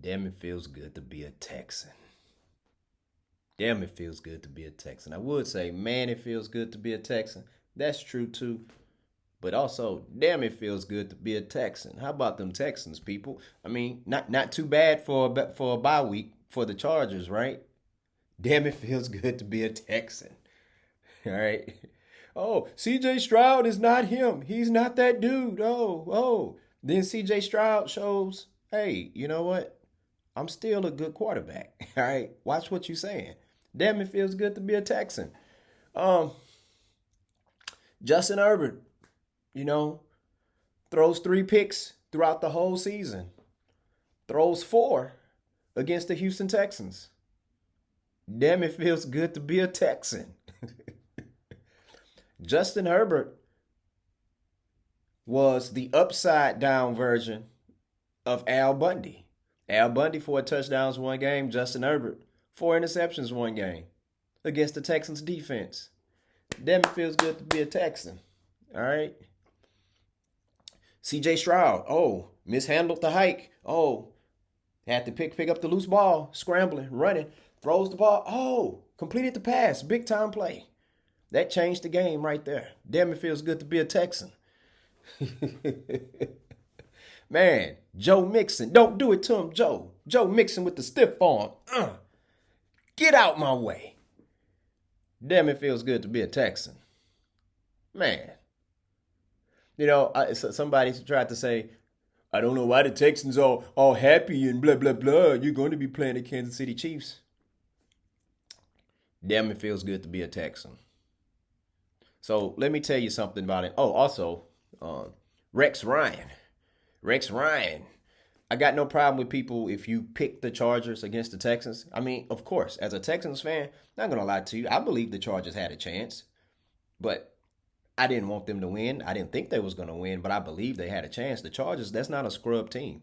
Damn, it feels good to be a Texan. Damn, it feels good to be a Texan. I would say, man, it feels good to be a Texan. That's true too. But also, damn, it feels good to be a Texan. How about them Texans, people? I mean, not too bad for a bye week for the Chargers, right? Damn, it feels good to be a Texan. All right. Oh, CJ Stroud is not him. He's not that dude. Oh. Then CJ Stroud shows, hey, you know what? I'm still a good quarterback. All right. Watch what you're saying. Damn, it feels good to be a Texan. Um, Justin Herbert, you know, throws 3 picks throughout the whole season. Throws 4 against the Houston Texans. Damn, it feels good to be a Texan. Justin Herbert was the upside down version of Al Bundy. Al Bundy, 4 touchdowns, 1 game. Justin Herbert, 4 interceptions, 1 game against the Texans defense. Damn, it feels good to be a Texan. All right. CJ Stroud, mishandled the hike. Had to pick up the loose ball, scrambling, running, throws the ball. Completed the pass. Big time play. That changed the game right there. Damn, it feels good to be a Texan. Man, Joe Mixon. Don't do it to him, Joe. Joe Mixon with the stiff arm. Get out my way. Damn, it feels good to be a Texan. Man. Somebody tried to say, I don't know why the Texans are all happy and blah, blah, blah. You're going to be playing the Kansas City Chiefs. Damn, it feels good to be a Texan. So let me tell you something about it. Oh, also, Rex Ryan. Rex Ryan. I got no problem with people if you pick the Chargers against the Texans. I mean, of course, as a Texans fan, not going to lie to you, I believe the Chargers had a chance. But I didn't want them to win. I didn't think they was going to win, but I believe they had a chance. The Chargers, that's not a scrub team.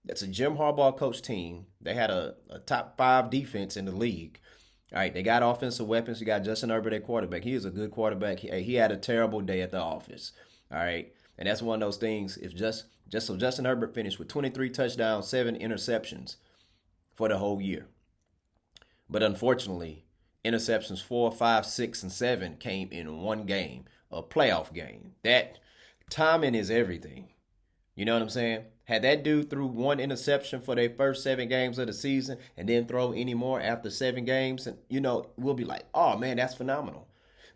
That's a Jim Harbaugh coach team. They had a top 5 defense in the league. All right, they got offensive weapons. You got Justin Herbert at quarterback. He is a good quarterback. He had a terrible day at the office. All right, and that's one of those things. If so Justin Herbert finished with 23 touchdowns, 7 interceptions for the whole year. But unfortunately, interceptions 4, 5, 6, and 7 came in 1 game, a playoff game. That timing is everything. You know what I'm saying? Had that dude threw 1 interception for their first 7 games of the season and then throw any more after 7 games, and we'll be like, oh man, that's phenomenal.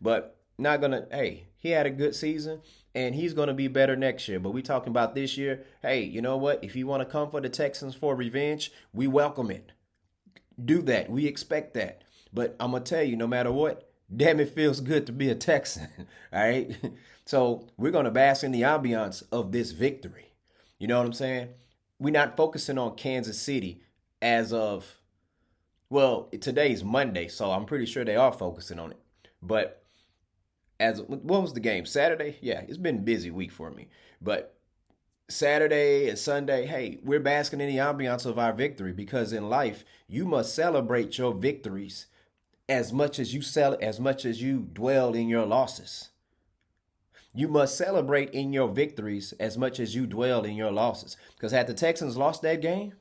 But not gonna. Hey, he had a good season and he's gonna be better next year. But we talking about this year. Hey, you know what? If you want to come for the Texans for revenge, we welcome it. Do that. We expect that. But I'm gonna tell you, no matter what, damn, it feels good to be a Texan. All right. So we're gonna bask in the ambiance of this victory. You know what I'm saying? We're not focusing on Kansas City as of, well, today's Monday, so I'm pretty sure they are focusing on it. But what was the game? Saturday? Yeah, it's been a busy week for me. But Saturday and Sunday, hey, we're basking in the ambiance of our victory because in life, you must celebrate your victories as much as you dwell in your losses. You must celebrate in your victories as much as you dwell in your losses. Because had the Texans lost that game,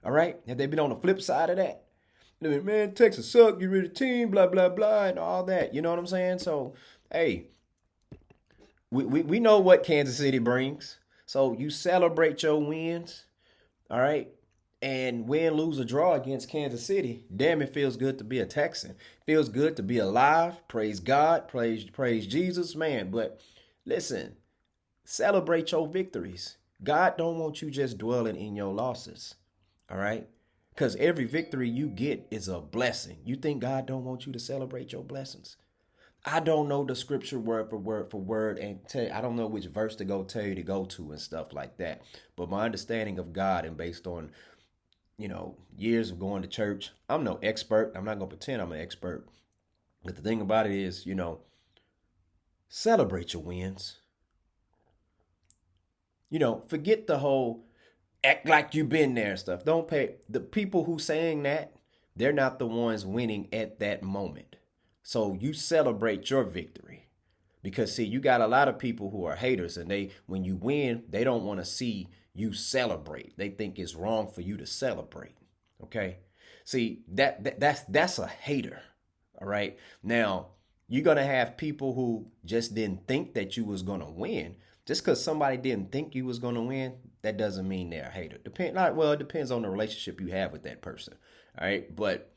all right, had they been on the flip side of that, man, Texas suck, get rid of the team, blah, blah, blah, and all that. You know what I'm saying? So, hey, we know what Kansas City brings. So you celebrate your wins, all right? And win, lose, or draw against Kansas City, damn, it feels good to be a Texan. Feels good to be alive. Praise God. Praise Jesus, man. But listen, celebrate your victories. God don't want you just dwelling in your losses. All right? Because every victory you get is a blessing. You think God don't want you to celebrate your blessings? I don't know the scripture word for word, and I don't know which verse to go tell you to go to and stuff like that. But my understanding of God and based on years of going to church. I'm no expert. I'm not going to pretend I'm an expert. But the thing about it is, celebrate your wins. Forget the whole act like you've been there and stuff. Don't pay. The people who saying that, they're not the ones winning at that moment. So you celebrate your victory. Because see, you got a lot of people who are haters and when you win, they don't want to see you celebrate. They think it's wrong for you to celebrate. Okay? See, that's a hater. All right? Now, you're going to have people who just didn't think that you was going to win. Just because somebody didn't think you was going to win, that doesn't mean they're a hater. It depends on the relationship you have with that person. All right? But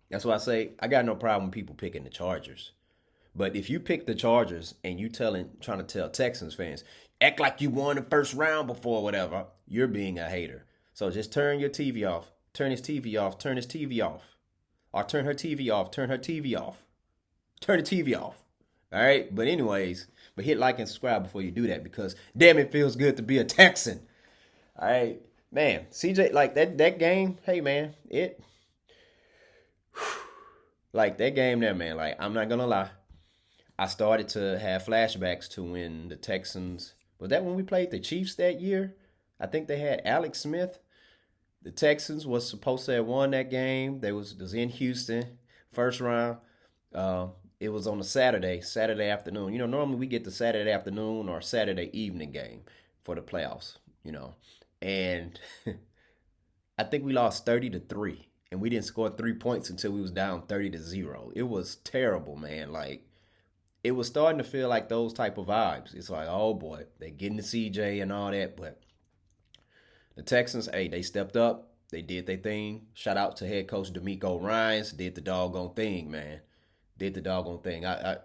that's why I say I got no problem with people picking the Chargers. But if you pick the Chargers and trying to tell Texans fans, act like you won the first round before, whatever, you're being a hater. So just turn your TV off. Turn his TV off. Turn his TV off. Or turn her TV off. Turn her TV off. Turn the TV off. All right? But anyways, hit like and subscribe before you do that, because damn, it feels good to be a Texan. All right? Man, CJ, like that game, hey, man, like that game there, man, like I'm not going to lie. I started to have flashbacks to when the Texans, was that when we played the Chiefs that year? I think they had Alex Smith. The Texans was supposed to have won that game. They was in Houston, first round. It was on a Saturday afternoon. You know, normally we get the Saturday afternoon or Saturday evening game for the playoffs, you know. And I think we lost 30-3, and we didn't score 3 points until we was down 30-0. It was terrible, man. Like, it was starting to feel like those type of vibes. It's like, oh boy, they're getting to CJ and all that. But the Texans, hey, they stepped up. They did their thing. Shout out to head coach DeMeco Ryans. Did the doggone thing, man. Did the doggone thing. I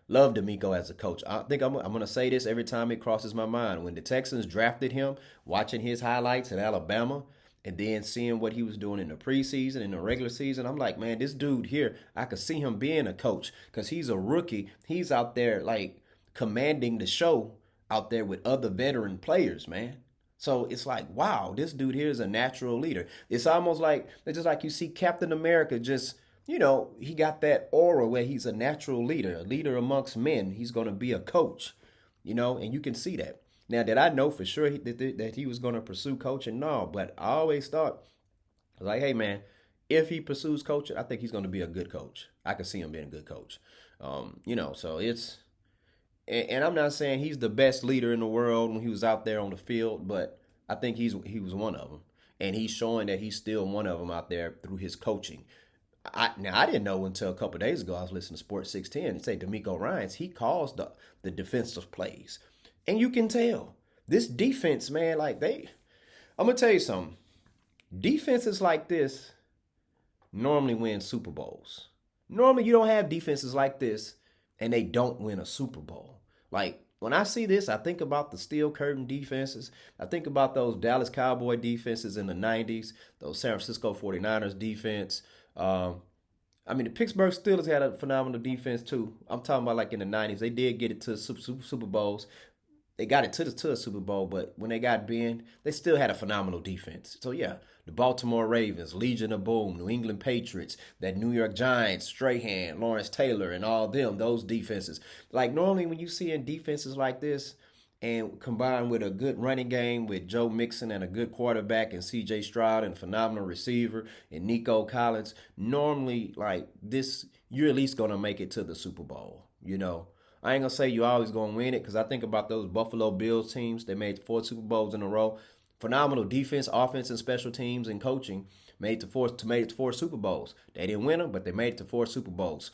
love DeMeco as a coach. I think I'm going to say this every time it crosses my mind. When the Texans drafted him, watching his highlights in Alabama, and then seeing what he was doing in the preseason, in the regular season, I'm like, man, this dude here, I could see him being a coach, because he's a rookie. He's out there, like, commanding the show out there with other veteran players, man. So it's like, wow, this dude here is a natural leader. It's almost like, it's just like you see Captain America just, you know, he got that aura where he's a natural leader, a leader amongst men. He's going to be a coach, you know, and you can see that. Now, did I know for sure that he was going to pursue coaching? No, but I always thought, like, hey, man, if he pursues coaching, I think he's going to be a good coach. I can see him being a good coach. You know, so it's, and I'm not saying he's the best leader in the world when he was out there on the field, but I think he was one of them. And he's showing that he's still one of them out there through his coaching. I didn't know until a couple of days ago. I was listening to Sports 610 and say DeMeco Ryans, he calls the defensive plays. And you can tell this defense, man, like I'm going to tell you something. Defenses like this normally win Super Bowls. Normally you don't have defenses like this and they don't win a Super Bowl. Like, when I see this, I think about the steel curtain defenses. I think about those Dallas Cowboy defenses in the 90s, those San Francisco 49ers defense. I mean, the Pittsburgh Steelers had a phenomenal defense too. I'm talking about like in the 90s. They did get it to Super Bowls. They got it to the Super Bowl, but when they got Ben, they still had a phenomenal defense. So, yeah, the Baltimore Ravens, Legion of Boom, New England Patriots, that New York Giants, Strahan, Lawrence Taylor, and all them, those defenses. Like, normally when you see in defenses like this, and combined with a good running game with Joe Mixon and a good quarterback and C.J. Stroud and a phenomenal receiver and Nico Collins, normally, like, this, you're at least going to make it to the Super Bowl, you know. I ain't going to say you're always going to win it, because I think about those Buffalo Bills teams. They made 4 Super Bowls in a row. Phenomenal defense, offense, and special teams and coaching made it to 4 Super Bowls. They didn't win them, but they made it to 4 Super Bowls.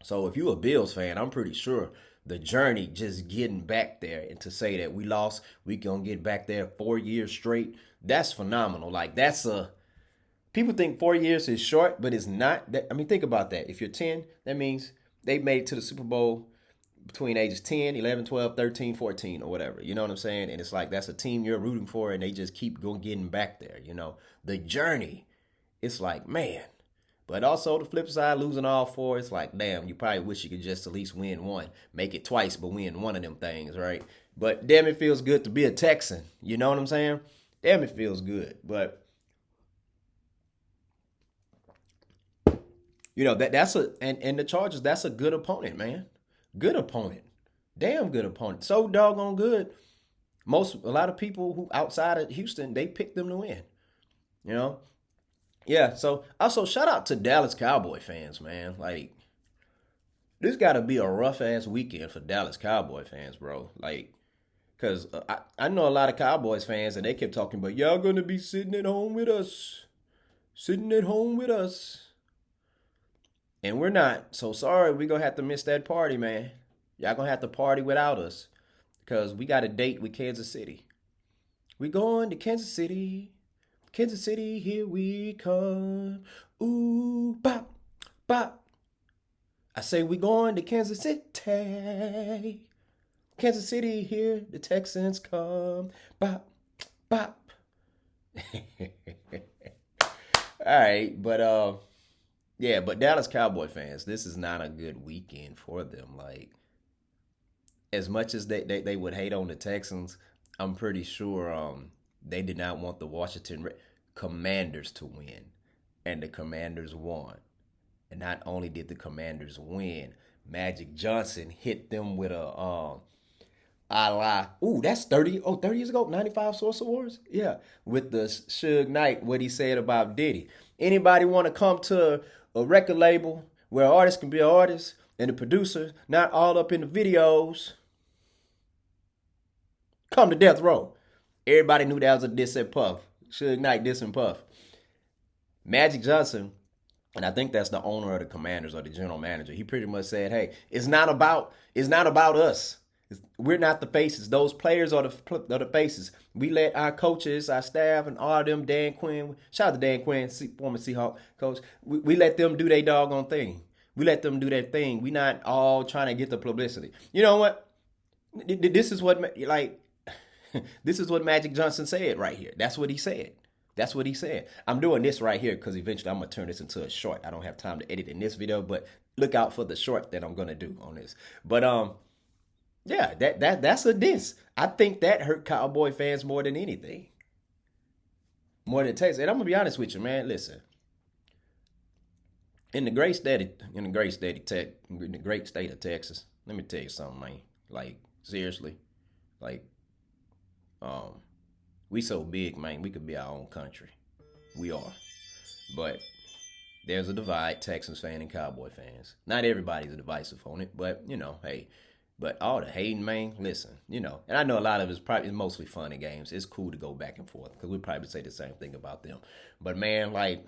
So if you're a Bills fan, I'm pretty sure the journey just getting back there, and to say that we lost, we going to get back there 4 years straight, that's phenomenal. Like, people think 4 years is short, but it's not. I mean, think about that. If you're 10, that means they made it to the Super Bowl between ages 10, 11, 12, 13, 14, or whatever. You know what I'm saying? And it's like, that's a team you're rooting for, and they just keep getting back there, you know. The journey, it's like, man. But also the flip side, losing all 4, it's like, damn, you probably wish you could just at least win one. Make it twice, but win one of them things, right? But damn, it feels good to be a Texan. You know what I'm saying? Damn, it feels good. But, you know, and the Chargers, that's a good opponent, man. Good opponent. Damn good opponent. So doggone good. A lot of people who outside of Houston, they picked them to win. You know? Yeah, so also shout out to Dallas Cowboy fans, man. Like, this got to be a rough ass weekend for Dallas Cowboy fans, bro. Like, Because I know a lot of Cowboys fans, and they kept talking about, y'all going to be sitting at home with us. Sitting at home with us. And we're not. So sorry, we're going to have to miss that party, man. Y'all going to have to party without us. Because we got a date with Kansas City. We going to Kansas City. Kansas City, here we come. Ooh, bop, bop. I say we going to Kansas City. Kansas City, here the Texans come. Bop, bop. All right, but yeah, but Dallas Cowboy fans, this is not a good weekend for them. Like, as much as they would hate on the Texans, I'm pretty sure they did not want the Washington Commanders to win, and the Commanders won. And not only did the Commanders win, Magic Johnson hit them with a ooh, that's 30 years ago, 95 Source Awards? Yeah, with the Suge Knight, what he said about Diddy. Anybody want to come to a record label where an artist can be an artist and the producer not all up in the videos? Come to Death Row. Everybody knew that was a diss at Puff. Suge Knight dissing Puff. Magic Johnson, and I think that's the owner of the Commanders or the general manager, he pretty much said, hey, it's not about us. We're not the faces. Those players are the faces. We let our coaches, our staff, and all of them, Dan Quinn, shout out to Dan Quinn, former Seahawk coach, we let them do their doggone thing. We let them do their thing. We not all trying to get the publicity. You know what? This is what, like, this is what Magic Johnson said right here. That's what he said. That's what he said. I'm doing this right here because eventually I'm going to turn this into a short. I don't have time to edit in this video, but look out for the short that I'm going to do on this. But yeah, that's a diss. I think that hurt Cowboy fans more than anything. More than Texas. And I'm going to be honest with you, man. Listen. In the great state of Texas, let me tell you something, man. Like, seriously. Like, we so big, man, we could be our own country. We are. But there's a divide, Texans fan and Cowboy fans. Not everybody's divisive on it, but, you know, hey. But all the hating, man, listen, you know. And I know a lot of it's mostly fun and games. It's cool to go back and forth because we probably say the same thing about them. But, man, like,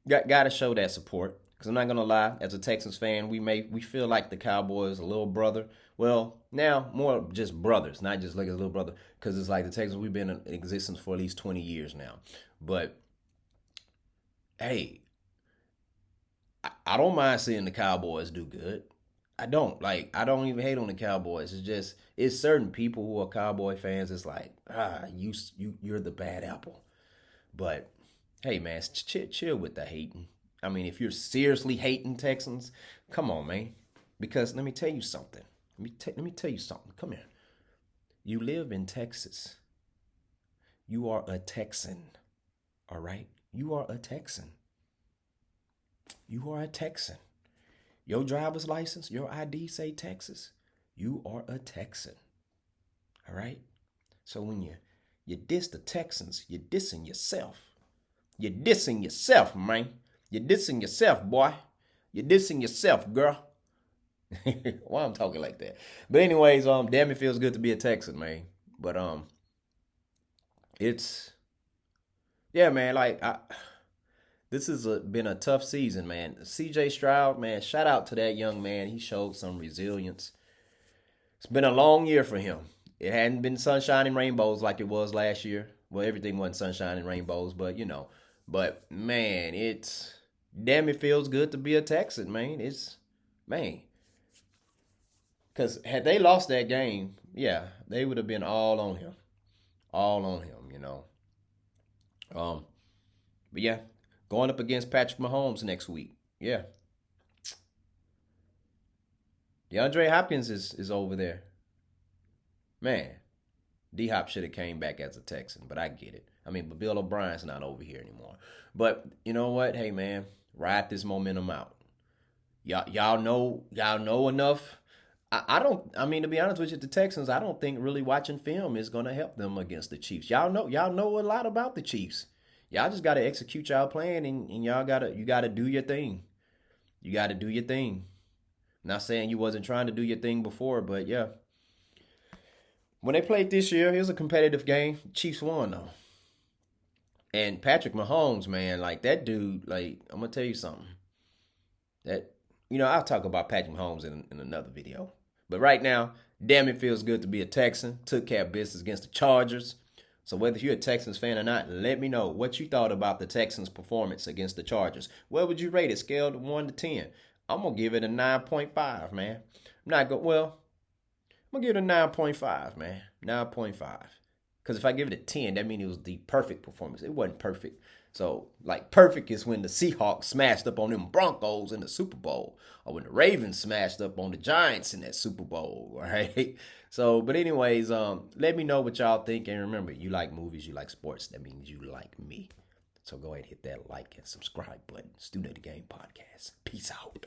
got to show that support. Because I'm not going to lie, as a Texans fan, we feel like the Cowboys a little brother. Well, now more just brothers, not just like a little brother. Because it's like the Texans, we've been in existence for at least 20 years now. But, hey, I don't mind seeing the Cowboys do good. I don't even hate on the Cowboys. It's certain people who are Cowboy fans. It's like, you're the bad apple. But hey, man, chill with the hating. I mean, if you're seriously hating Texans, come on, man. Because let me tell you something. Let me tell you something. Come here. You live in Texas. You are a Texan. All right? You are a Texan. You are a Texan. Your driver's license, your ID say Texas. You are a Texan. All right? So when you diss the Texans, you're dissing yourself. You're dissing yourself, man. You're dissing yourself, boy. You're dissing yourself, girl. Why I'm talking like that? But anyways, damn, it feels good to be a Texan, man. But yeah, man. Like this has been a tough season, man. C.J. Stroud, man. Shout out to that young man. He showed some resilience. It's been a long year for him. It hadn't been sunshine and rainbows like it was last year. Well, everything wasn't sunshine and rainbows, but you know. But man, damn, it feels good to be a Texan, man. Man. Because had they lost that game, yeah, they would have been all on him. All on him, you know. But yeah, going up against Patrick Mahomes next week. Yeah. DeAndre Hopkins is over there. Man, D-Hop should have came back as a Texan, but I get it. I mean, but Bill O'Brien's not over here anymore. But you know what? Hey, man, ride this momentum out. Y'all know enough. I mean, to be honest with you, the Texans, I don't think really watching film is going to help them against the Chiefs. Y'all know a lot about the Chiefs. Y'all just got to execute y'all plan, and you got to do your thing. You got to do your thing. Not saying you wasn't trying to do your thing before, but yeah. When they played this year, it was a competitive game. Chiefs won though. And Patrick Mahomes, man, like that dude, like I'm gonna tell you something. That I'll talk about Patrick Mahomes in another video. But right now, damn, it feels good to be a Texan. Took care of business against the Chargers. So whether you're a Texans fan or not, let me know what you thought about the Texans' performance against the Chargers. What would you rate it? Scale of 1 to 10. I'm gonna give it a 9.5, man. I'm not go well. I'm gonna give it a 9.5, man. 9.5. Because if I give it a 10, that means it was the perfect performance. It wasn't perfect. So, like, perfect is when the Seahawks smashed up on them Broncos in the Super Bowl, or when the Ravens smashed up on the Giants in that Super Bowl, right? So, but anyways, let me know what y'all think. And remember, you like movies, you like sports. That means you like me. So go ahead and hit that like and subscribe button. Student of the Game Podcast. Peace out.